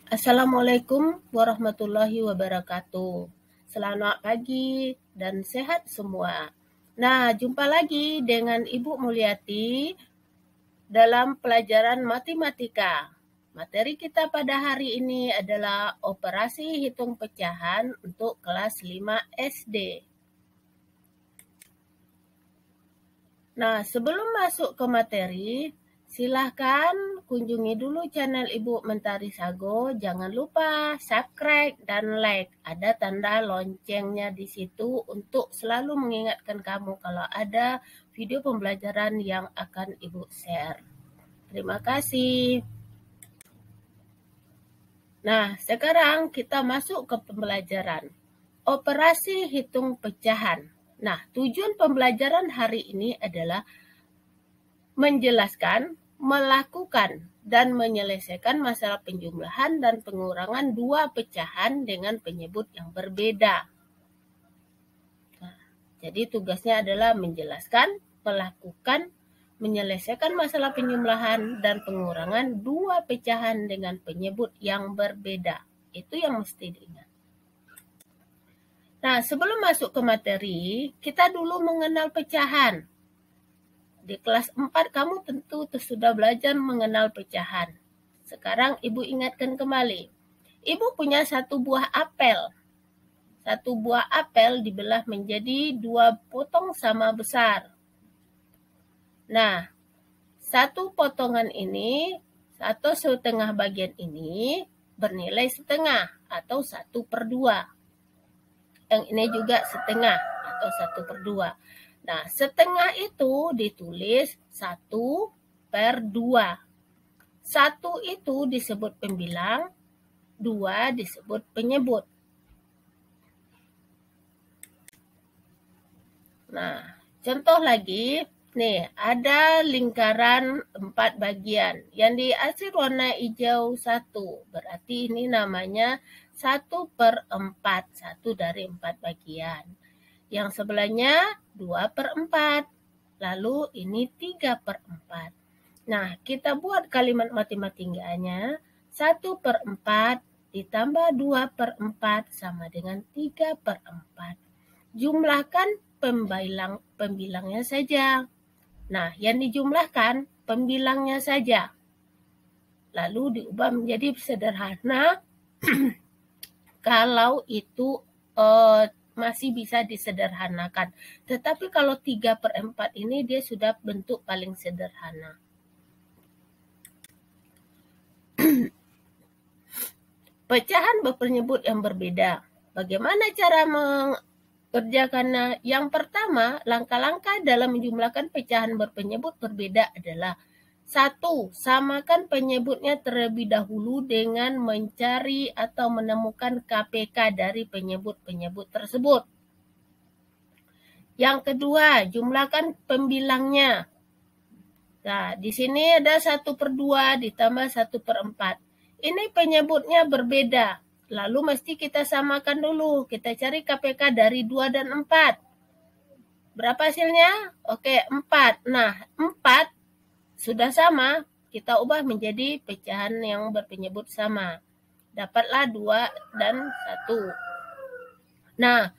Assalamualaikum warahmatullahi wabarakatuh. Selamat pagi dan sehat semua. Nah, jumpa lagi dengan Ibu Mulyati dalam pelajaran matematika. Materi kita pada hari ini adalah operasi hitung pecahan untuk kelas 5 SD. Nah, sebelum masuk ke materi, silahkan kunjungi dulu channel Ibu Mentari Sago. Jangan lupa subscribe dan like. Ada tanda loncengnya di situ untuk selalu mengingatkan kamu kalau ada video pembelajaran yang akan Ibu share. Terima kasih. Nah, sekarang kita masuk ke pembelajaran. Operasi hitung pecahan. Nah, tujuan pembelajaran hari ini adalah menjelaskan, melakukan, dan menyelesaikan masalah penjumlahan dan pengurangan dua pecahan dengan penyebut yang berbeda. Nah, jadi tugasnya adalah menjelaskan, melakukan, menyelesaikan masalah penjumlahan dan pengurangan dua pecahan dengan penyebut yang berbeda. Itu yang mesti diingat. Nah, sebelum masuk ke materi, kita dulu mengenal pecahan. Di kelas 4 kamu tentu sudah belajar mengenal pecahan. Sekarang Ibu ingatkan kembali. Ibu punya satu buah apel. Satu buah apel dibelah menjadi dua potong sama besar. Nah, satu potongan ini atau setengah bagian ini bernilai setengah atau 1/2. Yang ini juga setengah atau 1/2. Nah, setengah itu ditulis 1/2. 1 itu disebut pembilang, 2 disebut penyebut. Nah, contoh lagi, nih ada lingkaran 4 bagian. Yang diarsir warna hijau 1, berarti ini namanya 1/4, 1 dari 4 bagian. Yang sebelahnya 2/4, lalu ini 3/4. Nah, kita buat kalimat matematikanya, 1/4 ditambah 2/4 sama dengan 3/4. Jumlahkan pembilangnya saja. Nah, yang dijumlahkan pembilangnya saja. Lalu diubah menjadi sederhana kalau itu masih bisa disederhanakan. Tetapi kalau 3/4 ini dia sudah bentuk paling sederhana. Pecahan berpenyebut yang berbeda. Bagaimana cara mengerjakannya? Yang pertama, langkah-langkah dalam menjumlahkan pecahan berpenyebut berbeda adalah 1. Samakan penyebutnya terlebih dahulu dengan mencari atau menemukan KPK dari penyebut-penyebut tersebut. Yang kedua, jumlahkan pembilangnya. Nah, di sini ada 1/2 ditambah 1/4. Ini penyebutnya berbeda. Lalu mesti kita samakan dulu. Kita cari KPK dari 2 dan 4. Berapa hasilnya? Oke, 4. Nah, 4 sudah sama. Kita ubah menjadi pecahan yang berpenyebut sama. Dapatlah 2 dan 1. Nah,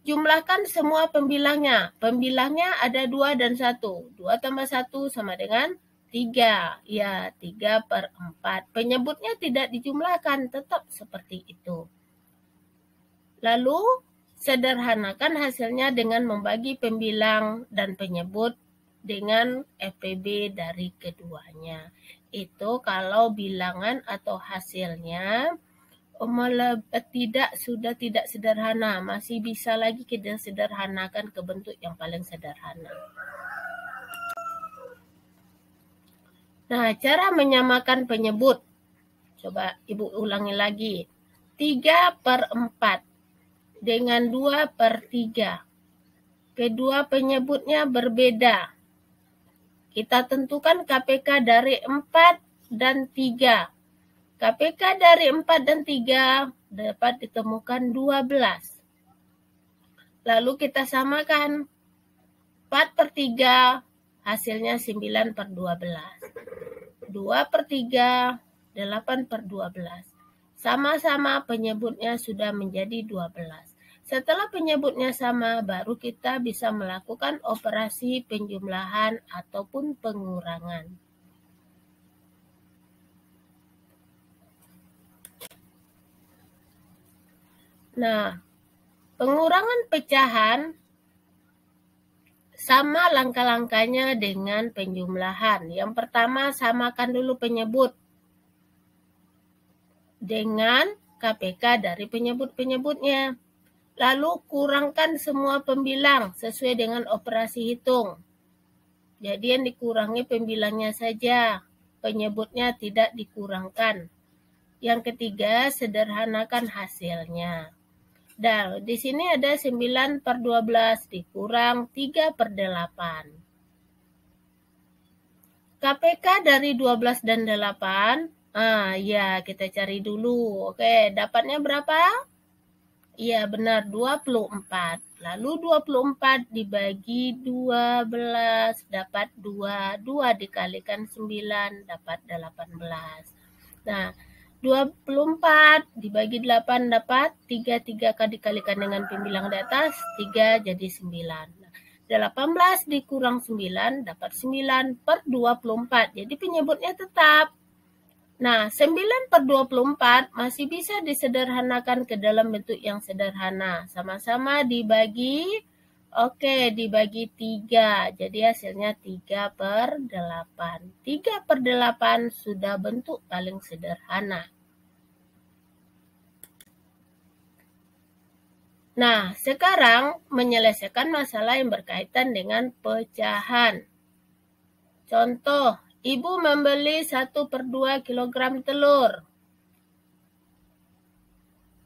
jumlahkan semua pembilangnya. Pembilangnya ada 2 dan 1. 2 tambah 1 sama dengan 3. Ya, 3/4. Penyebutnya tidak dijumlahkan, tetap seperti itu. Lalu, sederhanakan hasilnya dengan membagi pembilang dan penyebut dengan FPB dari keduanya. Itu kalau bilangan atau hasilnya sudah tidak sederhana, masih bisa lagi kita sederhanakan ke bentuk yang paling sederhana. Nah, cara menyamakan penyebut. Coba Ibu ulangi lagi. 3/4 dengan 2/3. Kedua penyebutnya berbeda. Kita tentukan KPK dari 4 dan 3. KPK dari 4 dan 3 dapat ditemukan 12. Lalu kita samakan 4/3 hasilnya 9/12. 2/3 8/12. Sama-sama penyebutnya sudah menjadi 12. Setelah penyebutnya sama, baru kita bisa melakukan operasi penjumlahan ataupun pengurangan. Nah, pengurangan pecahan sama langkah-langkahnya dengan penjumlahan. Yang pertama, samakan dulu penyebut dengan KPK dari penyebut-penyebutnya. Lalu kurangkan semua pembilang sesuai dengan operasi hitung. Jadi yang dikurangi pembilangnya saja, penyebutnya tidak dikurangkan. Yang ketiga, sederhanakan hasilnya. Dan di sini ada 9/12 dikurang 3/8. KPK dari 12 dan 8, ya kita cari dulu. Oke, dapatnya berapa? Iya benar, 24. Lalu 24 dibagi 12 dapat 2. 2 dikalikan 9 dapat 18. Nah, 24 dibagi 8 dapat 3. 3 dikalikan dengan pembilang di atas, 3 jadi 9. Nah, 18 dikurang 9 dapat 9/24. Jadi penyebutnya tetap. Nah, 9/24 masih bisa disederhanakan ke dalam bentuk yang sederhana. Sama-sama dibagi, dibagi 3. Jadi hasilnya 3/8. 3/8 sudah bentuk paling sederhana. Nah, sekarang menyelesaikan masalah yang berkaitan dengan pecahan. Contoh, ibu membeli 1/2 kilogram telur.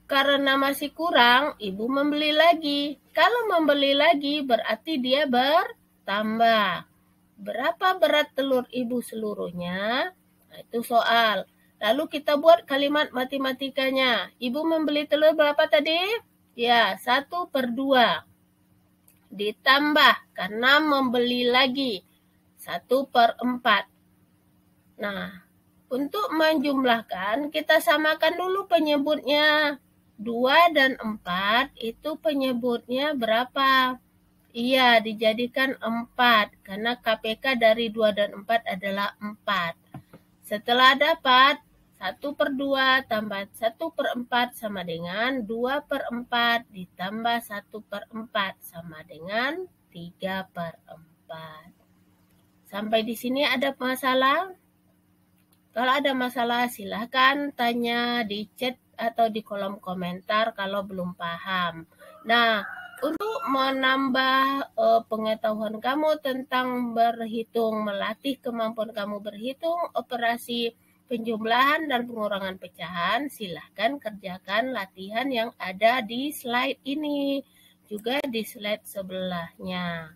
Karena masih kurang, ibu membeli lagi. Kalau membeli lagi berarti dia bertambah. Berapa berat telur ibu seluruhnya? Nah, itu soal. Lalu kita buat kalimat matematikanya. Ibu membeli telur berapa tadi? Ya, 1/2. Ditambah karena membeli lagi 1/4. Nah, untuk menjumlahkan kita samakan dulu penyebutnya. 2 dan 4 itu penyebutnya berapa? Iya, dijadikan 4 karena KPK dari 2 dan 4 adalah 4. Setelah dapat 1/2 tambah 1/4 sama dengan 2/4 ditambah 1/4 sama dengan 3/4. Sampai di sini ada masalah? Kalau ada masalah silahkan tanya di chat atau di kolom komentar kalau belum paham. Nah, untuk menambah pengetahuan kamu tentang berhitung, melatih kemampuan kamu berhitung, operasi penjumlahan dan pengurangan pecahan, silahkan kerjakan latihan yang ada di slide ini, juga di slide sebelahnya.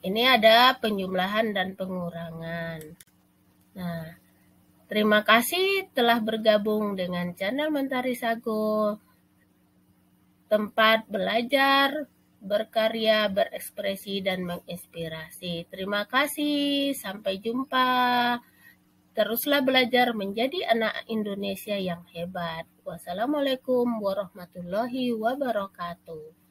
Ini ada penjumlahan dan pengurangan. Nah, terima kasih telah bergabung dengan channel Mentari Sago, tempat belajar, berkarya, berekspresi, dan menginspirasi. Terima kasih, sampai jumpa. Teruslah belajar menjadi anak Indonesia yang hebat. Wassalamualaikum warahmatullahi wabarakatuh.